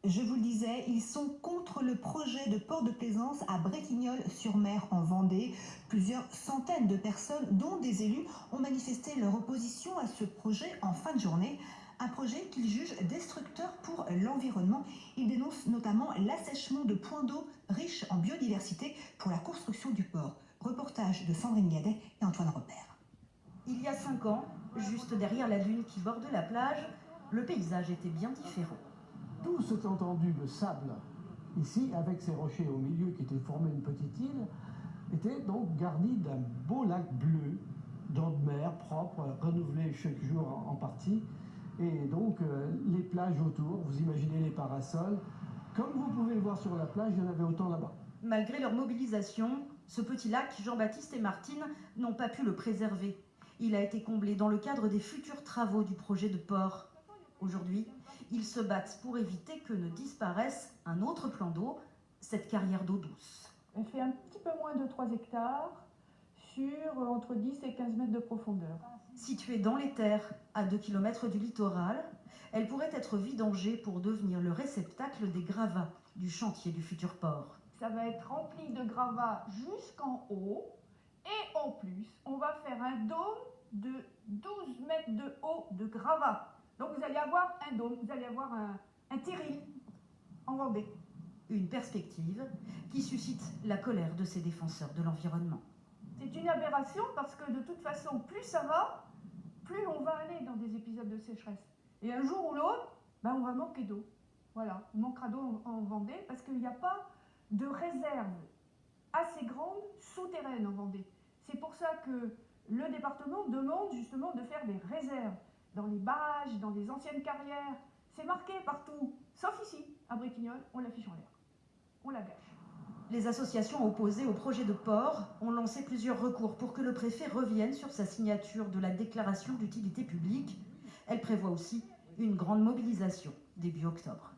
Je vous le disais, ils sont contre le projet de port de plaisance à Bretignolles-sur-Mer en Vendée. Plusieurs centaines de personnes, dont des élus, ont manifesté leur opposition à ce projet en fin de journée. Un projet qu'ils jugent destructeur pour l'environnement. Ils dénoncent notamment l'assèchement de points d'eau riches en biodiversité pour la construction du port. Reportage de Sandrine Gadet et Antoine Repère. Il y a 5 ans, juste derrière la dune qui borde la plage, le paysage était bien différent. Tout cet entendu de sable, ici, avec ces rochers au milieu qui étaient formés une petite île, était donc garni d'un beau lac bleu, d'eau de mer propre, renouvelée chaque jour en partie. Et donc, les plages autour, vous imaginez les parasols. Comme vous pouvez le voir sur la plage, il y en avait autant là-bas. Malgré leur mobilisation, ce petit lac, Jean-Baptiste et Martine n'ont pas pu le préserver. Il a été comblé dans le cadre des futurs travaux du projet de port. Aujourd'hui, ils se battent pour éviter que ne disparaisse un autre plan d'eau, cette carrière d'eau douce. Elle fait un petit peu moins de 3 hectares sur entre 10 et 15 mètres de profondeur. Située dans les terres, à 2 km du littoral, elle pourrait être vidangée pour devenir le réceptacle des gravats du chantier du futur port. Ça va être rempli de gravats jusqu'en haut et en plus, on va faire un dôme de 12 mètres de haut de gravats. Donc vous allez avoir un dôme, vous allez avoir un terril en Vendée. Une perspective qui suscite la colère de ces défenseurs de l'environnement. C'est une aberration parce que de toute façon, plus ça va, plus on va aller dans des épisodes de sécheresse. Et un jour ou l'autre, on va manquer d'eau. Voilà, on manquera d'eau en Vendée parce qu'il n'y a pas de réserve assez grande souterraine en Vendée. C'est pour ça que le département demande justement de faire des réserves dans les barrages, dans les anciennes carrières. C'est marqué partout, sauf ici, à Bretignolles, on l'affiche en l'air. On la gâche. Les associations opposées au projet de port ont lancé plusieurs recours pour que le préfet revienne sur sa signature de la déclaration d'utilité publique. Elle prévoit aussi une grande mobilisation début octobre.